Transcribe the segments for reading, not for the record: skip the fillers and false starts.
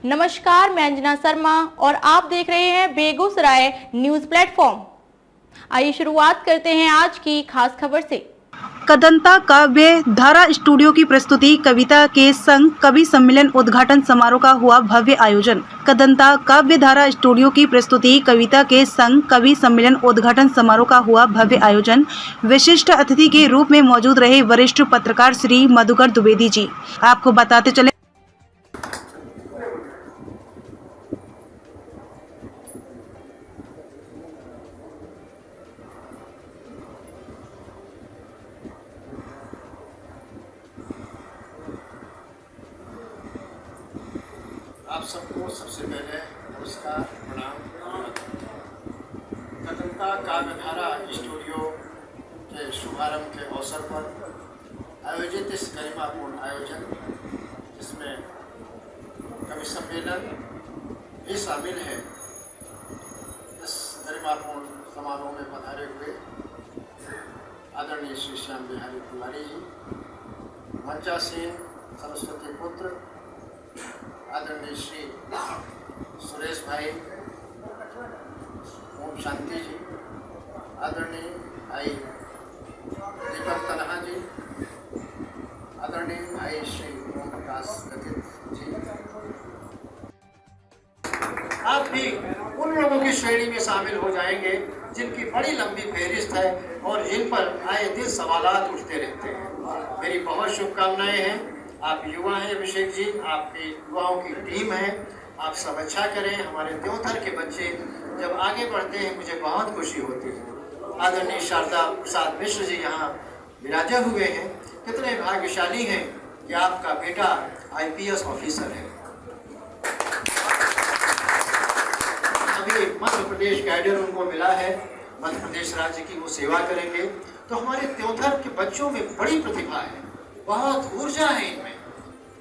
नमस्कार, मैं अंजना शर्मा और आप देख रहे हैं बेगूसराय न्यूज प्लेटफॉर्म। आइए शुरुआत करते हैं आज की खास खबर से। कदंता काव्य धारा स्टूडियो की प्रस्तुति कविता के संग कवि सम्मेलन उद्घाटन समारोह का हुआ भव्य आयोजन। कदंता काव्य धारा स्टूडियो की प्रस्तुति कविता के संग कवि सम्मेलन उद्घाटन समारोह का हुआ भव्य आयोजन। विशिष्ट अतिथि के रूप में मौजूद रहे वरिष्ठ पत्रकार श्री मधुकर द्विवेदी जी। आपको बताते चले आप सबको सबसे पहले नमस्कार, प्रणाम। कदंता काव्यधारा स्टूडियो के शुभारंभ के अवसर पर आयोजित इस गरिमापूर्ण आयोजन, जिसमें कवि सम्मेलन भी शामिल है, इस गरिमापूर्ण समारोह में पधारे हुए आदरणीय श्री श्याम बिहारी तिवारी जी, मंचासीन सरस्वती पुत्र आदरणीय श्री सुरेश भाई, ओम शांति जी, आदरणीय भाई दीपक तनहा जी, आदरणीय भाई श्री ओम प्रकाश गतित जी। आप भी उन लोगों की श्रेणी में शामिल हो जाएंगे जिनकी बड़ी लंबी फहरिस्त है और जिन पर आए दिन सवालात उठते रहते हैं। मेरी बहुत शुभकामनाएं हैं। आप युवा हैं अभिषेक जी, आपकी युवाओं की टीम है, आप सब अच्छा करें। हमारे त्योथर के बच्चे जब आगे बढ़ते हैं मुझे बहुत खुशी होती है। आदरणीय शारदा प्रसाद मिश्र जी यहाँ विराजे हुए हैं। कितने भाग्यशाली हैं कि आपका बेटा IPS ऑफिसर है। अभी मध्य प्रदेश कैडर उनको मिला है, मध्य प्रदेश राज्य की वो सेवा करेंगे। तो हमारे त्योथर के बच्चों में बड़ी प्रतिभा है, बहुत ऊर्जा है इनमें,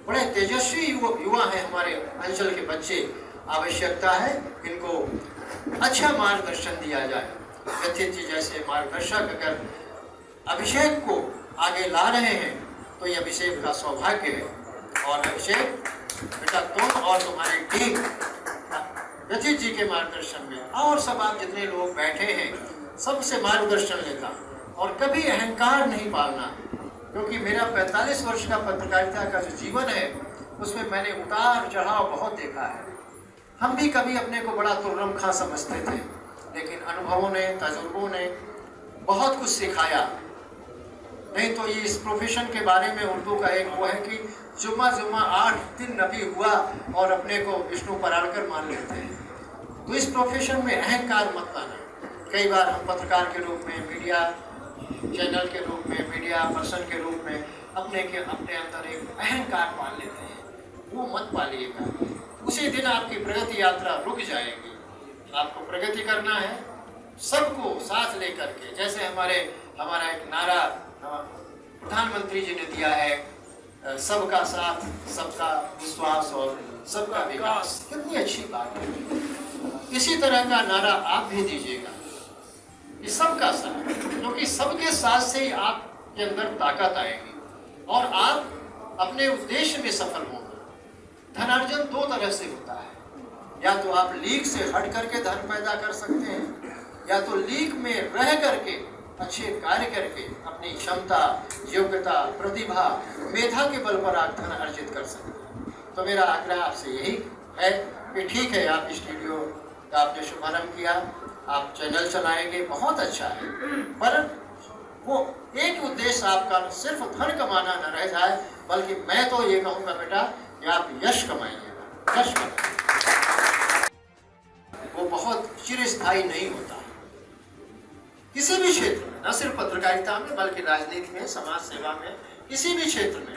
बड़े तेजस्वी युवा हैं हमारे अंचल के बच्चे। आवश्यकता है इनको अच्छा मार्गदर्शन दिया जाए। गतित जी जैसे मार्गदर्शक अगर अभिषेक को आगे ला रहे हैं तो ये अभिषेक का सौभाग्य है। और अभिषेक बेटा, तुम और तुम्हारी टीम गतित जी के मार्गदर्शन में और सब आप जितने लोग बैठे हैं सबसे मार्गदर्शन लेता और कभी अहंकार नहीं पालना, क्योंकि मेरा 45 वर्ष का पत्रकारिता का जो जीवन है उसमें मैंने उतार चढ़ाव बहुत देखा है। हम भी कभी अपने को बड़ा तुर्रम खां समझते थे, लेकिन अनुभवों ने, तजुर्बों ने बहुत कुछ सिखाया। नहीं तो ये इस प्रोफेशन के बारे में उर्दू का एक वो है कि जुम्मा 8 दिन नबी हुआ और अपने को विष्णु पराड़कर मान लेते हैं। तो इस प्रोफेशन में अहंकार मत लाना। कई बार हम पत्रकार के रूप में, मीडिया चैनल के रूप में, मीडिया पर्सन के रूप में अपने अंदर एक अहंकार पाल लेते हैं, वो मत पालिएगा। उसी दिन आपकी प्रगति यात्रा रुक जाएगी। आपको प्रगति करना है सबको साथ लेकर के। जैसे हमारा एक नारा प्रधानमंत्री जी ने दिया है, सबका साथ, सबका विश्वास और सबका विकास। कितनी अच्छी बात है। इसी तरह का नारा आप भी दीजिएगा, सबका साथ, क्योंकि सबके साथ से ही आपके अंदर ताकत आएगी और आप अपने उद्देश्य में सफल होंगे। धनार्जन 2 तरह से होता है, या तो आप लीक से हट करके धन पैदा कर सकते हैं, या तो लीक में रह करके अच्छे कार्य करके अपनी क्षमता, योग्यता, प्रतिभा, मेधा के बल पर आप धन अर्जित कर सकते हैं। तो मेरा आग्रह आपसे यही है कि ठीक है, आप स्टूडियो का आपने शुभारंभ किया, आप चैनल चलाएंगे, बहुत अच्छा है, पर वो एक उद्देश्य आपका सिर्फ धन कमाना न रह जाए, बल्कि मैं तो ये कहूँगा बेटा कि आप यश कमाइएगा। यश कमाइए, वो बहुत चिरस्थायी नहीं होता। किसी भी क्षेत्र में, न सिर्फ पत्रकारिता में बल्कि राजनीति में, समाज सेवा में, किसी भी क्षेत्र में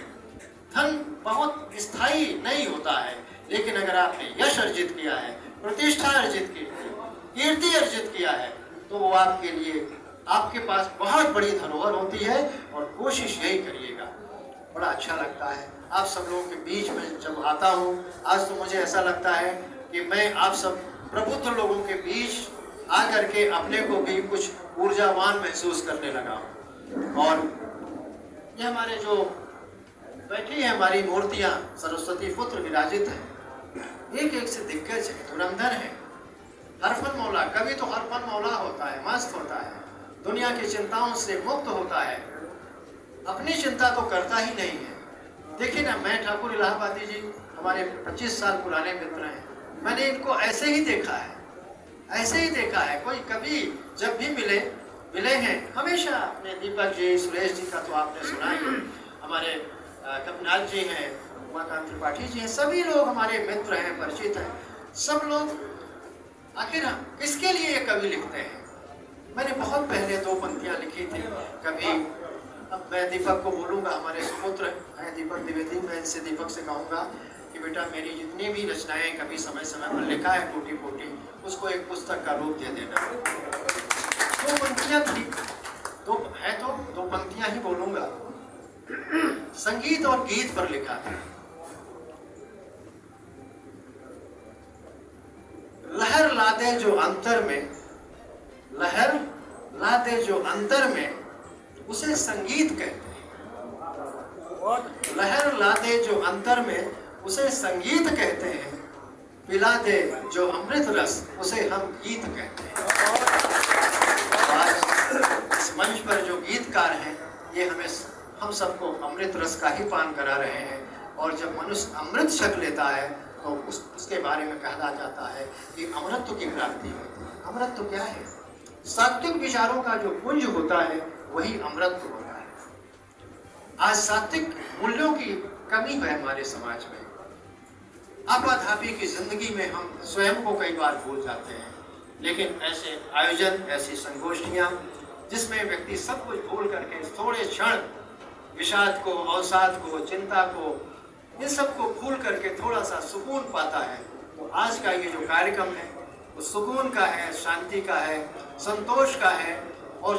धन बहुत स्थायी नहीं होता है। लेकिन अगर आपने यश अर्जित किया है, प्रतिष्ठा अर्जित की है, कीर्ति अर्जित किया है, तो वो आपके लिए, आपके पास बहुत बड़ी धरोहर होती है। और कोशिश यही करिएगा। बड़ा अच्छा लगता है आप सब लोगों के बीच में जब आता हूँ। आज तो मुझे ऐसा लगता है कि मैं आप सब प्रबुद्ध लोगों के बीच आकर के अपने को भी कुछ ऊर्जावान महसूस करने लगा हूँ। और ये हमारे जो बैठी है हमारी मूर्तियाँ सरस्वती पुत्र विराजित हैं, एक एक से दिग्गज है, धुरंधर है। हरफन मौला, कभी तो हरफन मौला होता है, मस्त होता है, दुनिया की चिंताओं से मुक्त होता है, अपनी चिंता तो करता ही नहीं है। देखिए ना, मैं ठाकुर इलाहाबादी जी हमारे 25 साल पुराने मित्र हैं, मैंने इनको ऐसे ही देखा है, ऐसे ही देखा है। कोई कभी जब भी मिले हैं हमेशा अपने दीपक जी, सुरेश जी का तो आपने सुना ही, हमारे कपिनाथ जी हैं, उमाकांत त्रिपाठी जी हैं, सभी लोग हमारे मित्र हैं, परिचित हैं। सब लोग आखिर किसके लिए ये कवि लिखते हैं? मैंने बहुत पहले 2 पंक्तियां लिखी थी कभी। अब मैं दीपक को बोलूँगा, हमारे सुपुत्र हैं दीपक द्विवेदी, मैं इनसे दीपक से कहूँगा कि बेटा मेरी जितनी भी रचनाएं कभी समय समय पर लिखा है टूटी फूटी, उसको एक पुस्तक का रूप दे देना। 2 पंक्तियां थी, 2 पंक्तियां ही बोलूँगा। संगीत और गीत पर लिखा था। लहर ला दे जो अंतर में, लहर ला दे जो अंतर में, उसे संगीत कहते हैं। लहर ला दे जो अंतर में, उसे संगीत कहते हैं। पिला दे जो अमृत रस, उसे हम गीत कहते हैं। आज इस मंच पर जो गीतकार हैं, ये हम सबको अमृत रस का ही पान करा रहे हैं। और जब मनुष्य अमृत छक लेता है तो उसके बारे में कहा जाता है कि अमृतत्व की प्राप्ति होती है। अमृतत्व क्या है? सात्विक विचारों का जो पुंज होता है वही अमृतत्व होता है। आज सात्विक मूल्यों की कमी है हमारे समाज में। आपाधापी की जिंदगी में हम स्वयं को कई बार भूल जाते हैं, लेकिन ऐसे आयोजन, ऐसी संगोष्ठियां जिसमें व्यक्ति सब कुछ भूल करके थोड़े क्षण विषाद को, अवसाद को, चिंता को, इन सबको भूल करके थोड़ा सा सुकून पाता है, तो आज का ये जो कार्यक्रम है वो सुकून का है, शांति का है, संतोष का है और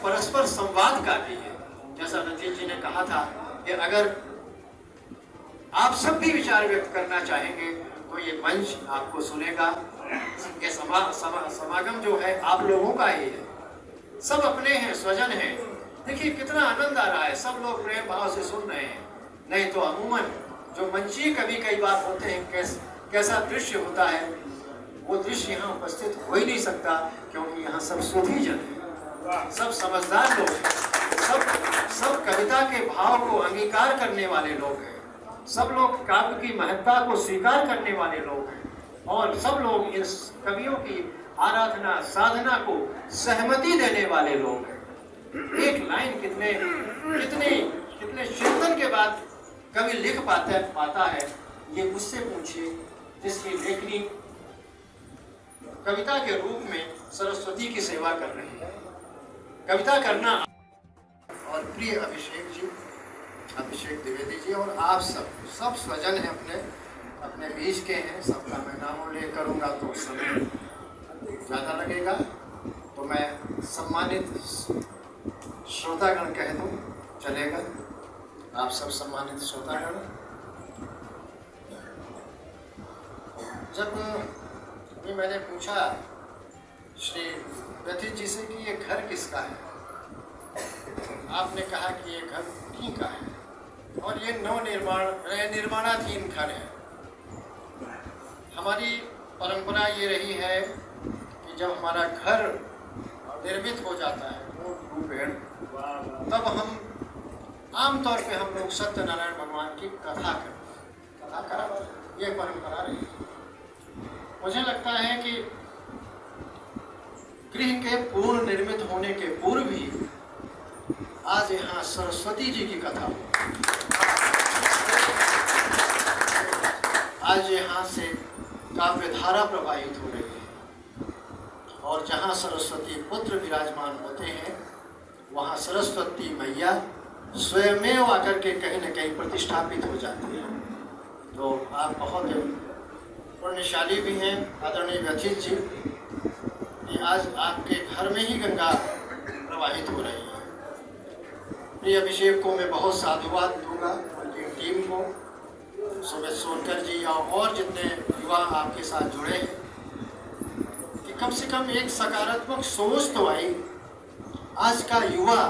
परस्पर संवाद का भी है। जैसा रंजीत जी ने कहा था कि अगर आप सब भी विचार व्यक्त करना चाहेंगे तो ये मंच आपको सुनेगा। ये समागम जो है आप लोगों का ही है, सब अपने हैं, स्वजन हैं। देखिए कितना आनंद आ रहा है, सब लोग प्रेम भाव से सुन रहे हैं। नहीं तो अमूमन जो मंचीय कवि कई बार होते हैं, कैसा दृश्य होता है, वो दृश्य यहाँ उपस्थित हो ही नहीं सकता, क्योंकि यहाँ सब सुधी जन है, सब समझदार लोग हैं, सब कविता के भाव को अंगीकार करने वाले लोग हैं, सब लोग काव्य की महत्ता को स्वीकार करने वाले लोग हैं, और सब लोग इस कवियों की आराधना साधना को सहमति देने वाले लोग हैं। एक लाइन कितने चिंतन के बाद कवि लिख पाता है, ये मुझसे पूछिए जिसकी लेखनी कविता के रूप में सरस्वती की सेवा कर रही है। कविता करना और प्रिय अभिषेक द्विवेदी जी और आप सब स्वजन हैं, अपने बीच के हैं, सबका मैं नाम उल्लेख करूंगा तो समय ज़्यादा लगेगा, तो मैं सम्मानित श्रोतागण कह दूं, चलेगा? आप सब सम्मानित श्रोतागण, जब भी मैंने पूछा श्री व्यथित जी से कि ये घर किसका है, आपने कहा कि ये घर उन्हीं का है और ये निर्माणाधीन घर है। हमारी परंपरा ये रही है कि जब हमारा घर निर्मित हो जाता है रूपेण, तब हम आमतौर पे हम लोग सत्यनारायण भगवान की कथा करा, ये परंपरा रही है। मुझे लगता है कि गृह के पूर्ण निर्मित होने के पूर्व भी आज यहाँ सरस्वती जी की कथा हो, आज यहाँ से काव्य धारा प्रवाहित हो रही है, और जहाँ सरस्वती पुत्र विराजमान होते हैं वहाँ सरस्वती मैया स्वयमेव आकर के कहीं न कहीं प्रतिष्ठापित हो जाती है। तो आप बहुत पुण्यशाली भी हैं आदरणीय व्यथित जी कि आज आपके घर में ही गंगा प्रवाहित हो रही है। प्रिय अभिषेक को मैं बहुत साधुवाद दूंगा, उनकी टीम को, सुमित सोनकर जी और जितने युवा आपके साथ जुड़े हैं, कि कम से कम एक सकारात्मक सोच तो आई। आज का युवा,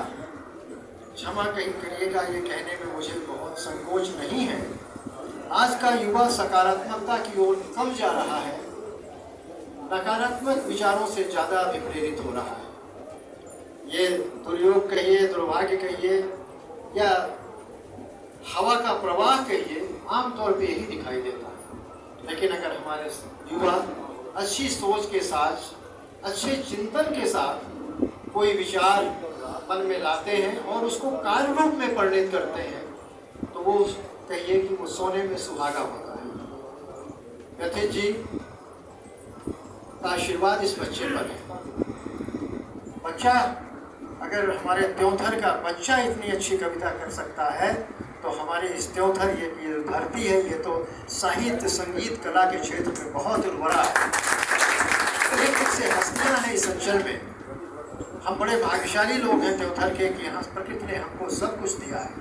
क्षमा कहीं करिएगा ये कहने में मुझे बहुत संकोच नहीं है, आज का युवा सकारात्मकता की ओर कम जा रहा है, नकारात्मक विचारों से ज़्यादा विप्रेरित हो रहा है। ये दुर्योग कहिए, दुर्भाग्य कहिए या हवा का प्रवाह कहिए, आमतौर पे यही दिखाई देता है। लेकिन अगर हमारे युवा अच्छी सोच के साथ, अच्छे चिंतन के साथ कोई विचार मन में लाते हैं और उसको कार्य रूप में परिणित करते हैं, तो वो कहिए कि वो सोने में सुहागा होता है। यथित जी का आशीर्वाद इस बच्चे पर है। बच्चा, अगर हमारे त्योंथर का बच्चा इतनी अच्छी कविता कर सकता है, तो हमारे इस त्योंथर, ये धरती है, ये तो साहित्य, संगीत, कला के क्षेत्र में बहुत उर्वरा है। एक से हस्तियाँ हैं इस अंचल में। हम बड़े भाग्यशाली लोग हैं त्योंथर के कि यहाँ प्रकृति ने हमको सब कुछ दिया है।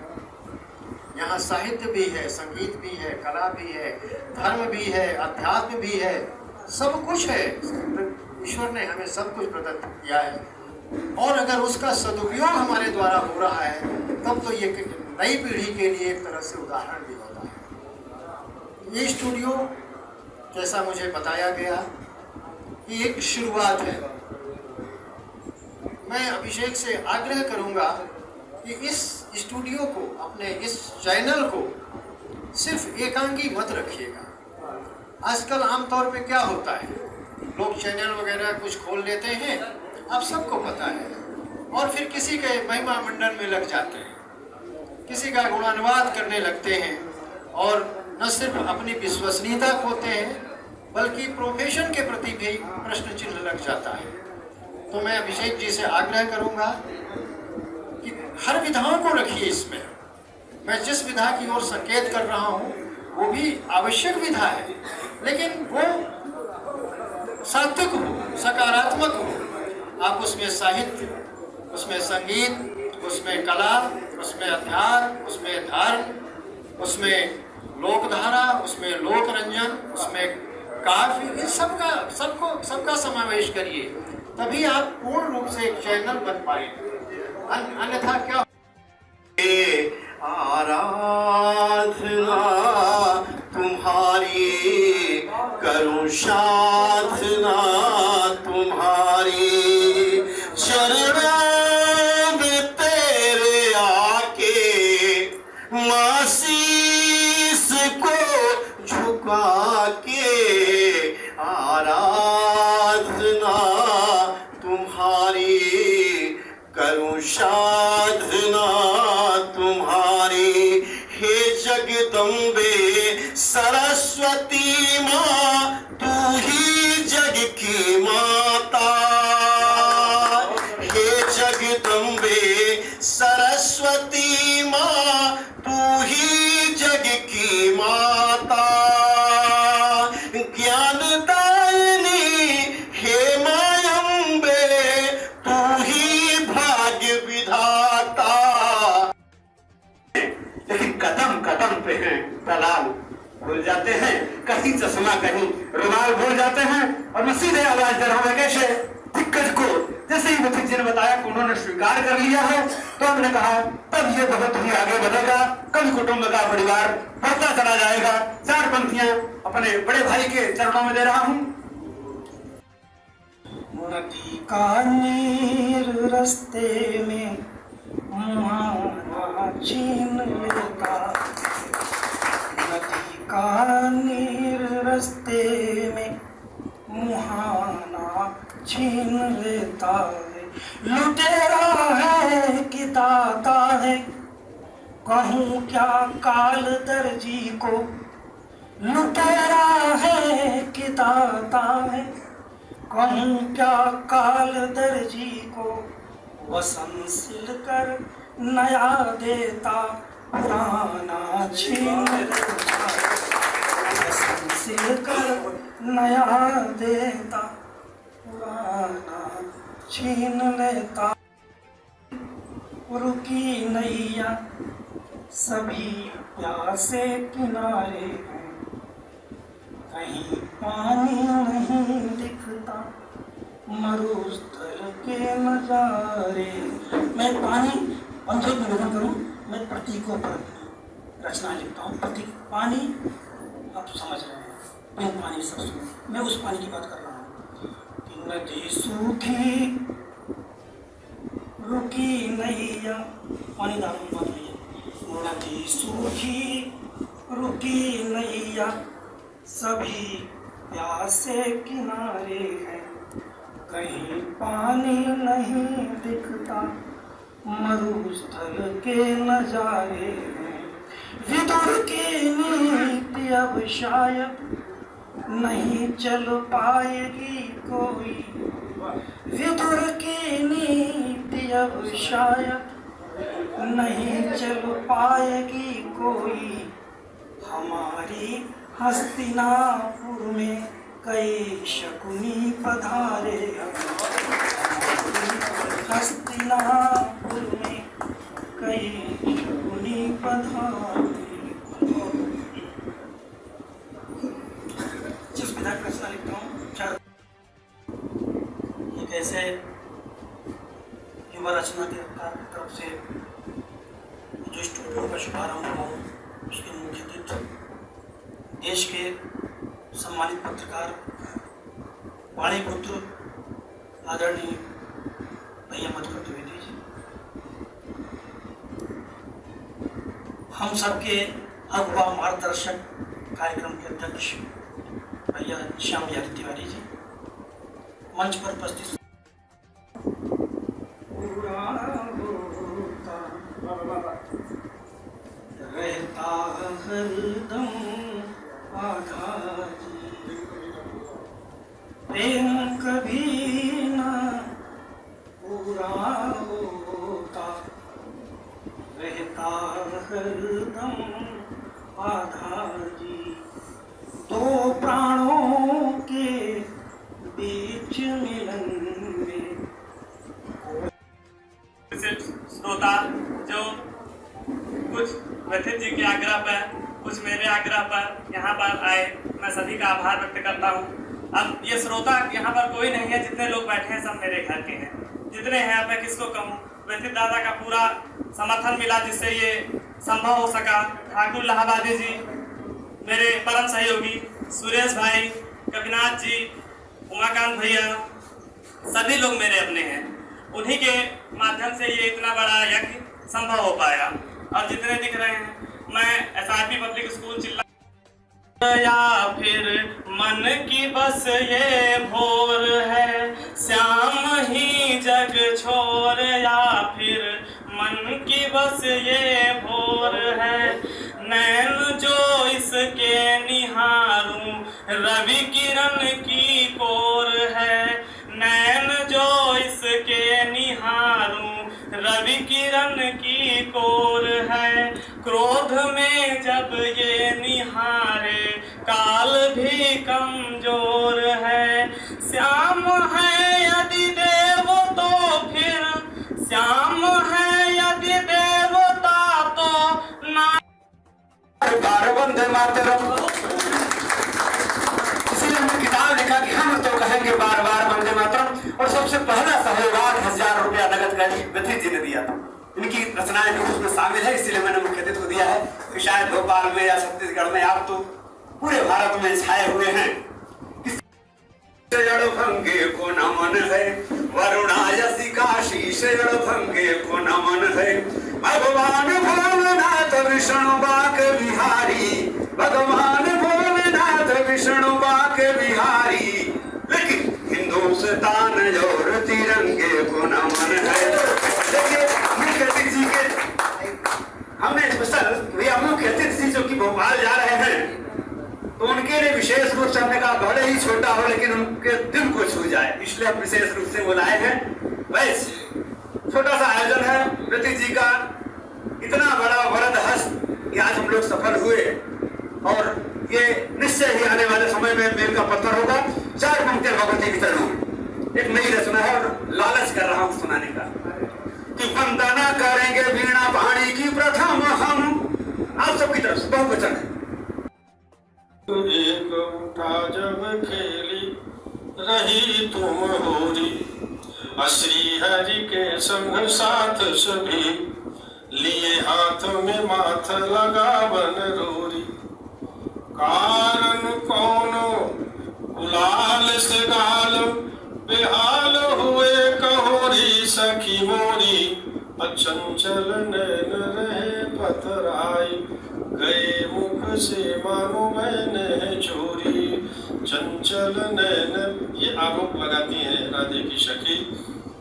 यहाँ साहित्य भी है, संगीत भी है, कला भी है, धर्म भी है, अध्यात्म भी है, सब कुछ है। ईश्वर ने हमें सब कुछ प्रदत्त किया है, और अगर उसका सदुपयोग हमारे द्वारा हो रहा है, तब तो ये नई पीढ़ी के लिए एक तरह से उदाहरण भी होता है। ये स्टूडियो, जैसा मुझे बताया गया, कि एक शुरुआत है। मैं अभिषेक से आग्रह करूंगा कि इस स्टूडियो को, अपने इस चैनल को सिर्फ एकांगी मत रखिएगा। आजकल आमतौर पे क्या होता है, लोग चैनल वगैरह कुछ खोल लेते हैं, आप सबको पता है, और फिर किसी के महिमा मंडन में लग जाते हैं, किसी का गुणानुवाद करने लगते हैं, और न सिर्फ अपनी विश्वसनीयता खोते हैं, बल्कि प्रोफेशन के प्रति भी प्रश्न चिन्ह लग जाता है। तो मैं अभिषेक जी से आग्रह करूंगा कि हर विधाओं को रखिए इसमें। मैं जिस विधा की ओर संकेत कर रहा हूँ वो भी आवश्यक विधा है, लेकिन वो सात्विक हो, सकारात्मक हो। आप उसमें साहित्य, उसमें संगीत, उसमें कला, उसमें अध्यात्म, उसमें धर्म, उसमें लोकधारा, उसमें लोकरंजन, उसमें काव्य, इन सबका समावेश करिए, तभी आप पूर्ण रूप से एक चैनल बन पाएंगे। अन्यथा क्या? आराधना तुम्हारी, करूं साधना तुम्हारी, चरणों में तेरे आके मासीस को झुका के, आराधना तुम्हारी, करूं साधना तुम्हारी। हे जगदम्बे सरस्वती माँ, तू ही जग की माता। हे जगदम्बे सरस्वती माँ, तू ही जग की माता। ज्ञानदायिनी हे मायम्बे, तू ही भाग्य विधाता। लेकिन कदम कदम पे हैं दलाल, भूल जाते हैं कहीं चश्मा, कहीं रुमाल भूल जाते हैं, और मैं सीधे आवाज दे रहा हूँ कैसे दिग्गज को। जैसे ही मुझे जी ने बताया कि उन्होंने स्वीकार कर लिया है, तो हमने कहा तब ये बहुत ही आगे बढ़ेगा, कल कुटुंब का परिवार बढ़ता चला जाएगा। 4 पंक्तियां अपने बड़े भाई के चरणों में दे रहा हूँ। नदी का नीर रस्ते में मुहाना छीन लेता, नदी का नीर रस्ते में मुहाना छीन लेता है। लुटेरा है कि दाता है, कहूँ क्या काल दर्जी को। लुटेरा है कि दाता है, कहूँ क्या काल दर्जी को। वसन सिल कर नया देता, पुराना छीन लेता। वसन सिल कर नया देता, पुराना छीन लेता। रुकी नैया सभी प्यासे किनारे हैं, कहीं पानी नहीं दिखता, मरुस्थल के नजारे। मैं पानी पंचों निवेदन करूं, मैं प्रतीकों पर रचना लिखता हूँ। प्रतीक पानी, आप समझ रहे हैं, बिन पानी सब सूखे। मैं उस पानी की बात कर रहा हूँ कि नदी सूखी रुकी नैया, पानी दारू की बात नहीं है। नदी सूखी रुकी नैया, सभी प्यासे किनारे हैं, कहीं पानी नहीं दिखता, मरुस्थल के नजारे हैं। विदुर की नीति अब शायद नहीं चल पाएगी कोई, विदुर की नीति अब शायद नहीं चल पाएगी कोई। हमारी हस्तिनापुर में कई शकुनी पधारे, हस्तिनापुर में कई शकुनी पधारे। जिस विधा की रचना लिखता हूँ, एक ऐसे युवा रचना के तरफ से जो स्टूडियो का शुभारंभ हुआ, उसके मुख्य अतिथि देश के सम्मानित पत्रकार वाणी पुत्र आदरणीय भैया मधुकर द्विवेदी जी, हम सबके अगवा मार्गदर्शक कार्यक्रम के अध्यक्ष भैया श्याम यादव तिवारी जी, मंच पर उपस्थित रहता हरदम आघात, प्रेम कभी न पूरा होता, रहता हरदम आधारी, दो प्राणों के बीच मिलन में। श्रोता जो कुछ व्यथित जी के आग्रह पर, कुछ मेरे आग्रह पर यहाँ पर आए, मैं सभी का आभार व्यक्त करता हूँ। अब ये श्रोता यहाँ पर कोई नहीं है, जितने लोग बैठे हैं सब मेरे घर के हैं, जितने हैं अब मैं किसको कहूँ। व्यथित दादा का पूरा समर्थन मिला जिससे ये संभव हो सका। ठाकुर इलाहाबादी जी मेरे परम सहयोगी, सुरेश भाई, कविनाथ जी, उमाकांत भैया, सभी लोग मेरे अपने हैं। उन्हीं के माध्यम से ये इतना बड़ा यज्ञ संभव हो पाया। और जितने दिख रहे हैं, मैं SRP पब्लिक स्कूल चिल्ला या फिर मन की बस ये भोर है, श्याम ही जग छोर, या फिर मन की बस ये भोर है, नैन जो इसके निहारूं रवि किरण की कोर है, नैन जो इसके निहारूं रवि किरण की कोर है, क्रोध में जब ये निहारे काल भी कमजोर है, श्याम है यदि देव तो फिर, श्याम है यदि देवता तो ना। बार वंदे मातरम, इसीलिए हमने किताब लिखा कि हम तो कहेंगे बार बार वंदे मातरम। और सबसे पहला सहयोग 8,000 रुपया नगद का व्यथित जी ने दिया था। इनकी रचनाएं भी उसमें शामिल है, इसलिए मैंने मुख्य अतिथि को दिया है कि शायद भोपाल में या छत्तीसगढ़ में, आप तो पूरे भारत में छाए हुए हैं। भंगे को नमन है, वरुणायसी काशी भंगे को नमन है, भगवान भोलेनाथ विष्णु बाक बिहारी, भगवान भोलेनाथ विष्णु बाक बिहारी, लेकिन हिंदुस्तान और तिरंगे को नमन है। देखिए मुख्य अतिथि जी के हमने स्पेशल भैया मुख्य अतिथि जी जो कि भोपाल जा रहे हैं, तो उनके लिए विशेष रूप से हमने कहा भले ही छोटा हो लेकिन उनके दिल को छू जाए, इसलिए हम विशेष रूप से बुलाए हैं। बस छोटा सा आयोजन है व्यथित जी का, इतना बड़ा वरद हस्त कि आज हम लोग सफल हुए, और ये निश्चय ही आने वाले समय में मेल का पत्थर होगा। 4 पंक्तियां भगवती की तरह, एक नई रचना है और लालच कर रहा हूं सुनाने का कि वंदना करेंगे वीणा वाणी की प्रथम हम। आप सबकी तरफ से बहुवचन है। एक उठा जब खेली रही तुम होरी, श्री हरि के संग साथ सभी लिए हाथ में माथ लगावन रोरी। कारण कौनो गुलाल से गाल बेहाल हुए कहोरी सखी मोरी। अचंचल नैन रहे पथराई गए मुख से मानो मैंने चोरी। चंचल नैन, ये आरोप लगाती हैं राधे की सखी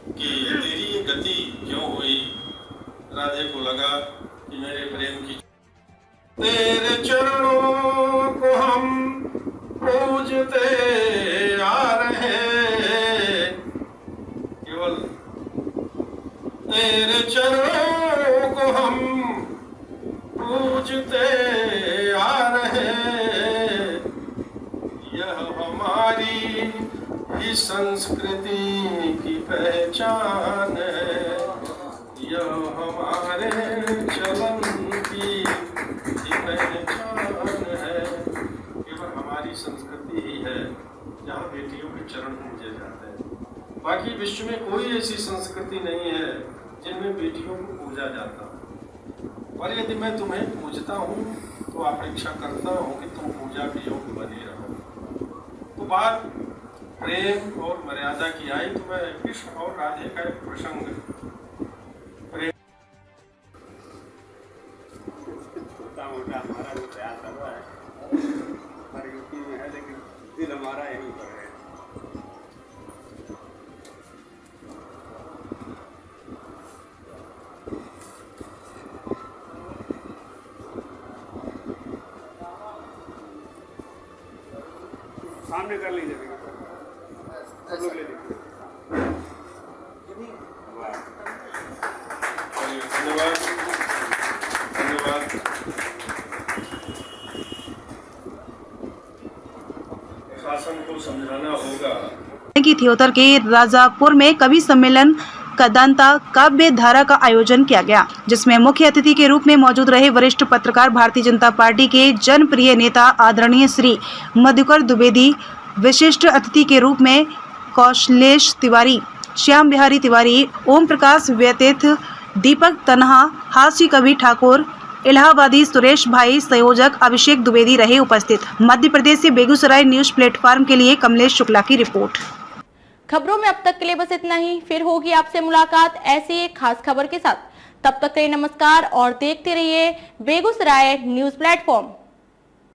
कि तेरी ये गति क्यों हुई। राधे को लगा कि मेरे प्रेम की, तेरे चरणों को हम पूजते आ रहे हैं, केवल तेरे चरणों को हम पूजते आ रहे हैं। यह हमारी ही संस्कृति की पहचान है, यह हमारे चलन की पहचान है। केवल हमारी संस्कृति ही है जहाँ बेटियों के चरण पूजे जाते हैं। बाकी विश्व में कोई ऐसी संस्कृति नहीं है जिनमें बेटियों को पूजा जाता है। और यदि मैं तुम्हें पूजता हूँ तो अपेक्षा करता हूँ कि तुम पूजा के योग्य बने रहो। तो बात प्रेम और मर्यादा की आई तो मैं कृष्ण और राधे का एक प्रसंग मोटा हमारा भी प्रयास कर रहा है, हर यूपी में है, लेकिन दिल हमारा यहीं पर है। सामने कर लीजिए, सब लोग ले लीजिए। धन्यवाद, धन्यवाद। शासन को समझाना होगा की थियोतर के राजापुर में कवि सम्मेलन कदंता काव्य धारा का आयोजन किया गया, जिसमें मुख्य अतिथि के रूप में मौजूद रहे वरिष्ठ पत्रकार भारतीय जनता पार्टी के जनप्रिय नेता आदरणीय श्री मधुकर द्विवेदी, विशिष्ट अतिथि के रूप में कौशलेश तिवारी, श्याम बिहारी तिवारी, ओम प्रकाश व्यतीत, दीपक तन्हा, हास्य कवि ठाकुर, इलाहाबादी सुरेश भाई, संयोजक अभिषेक द्विवेदी रहे उपस्थित। मध्य प्रदेश से बेगूसराय न्यूज प्लेटफॉर्म के लिए कमलेश शुक्ला की रिपोर्ट। खबरों में अब तक के लिए बस इतना ही। फिर होगी आपसे मुलाकात ऐसी एक खास खबर के साथ। तब तक के लिए नमस्कार और देखते रहिए बेगूसराय न्यूज प्लेटफॉर्म।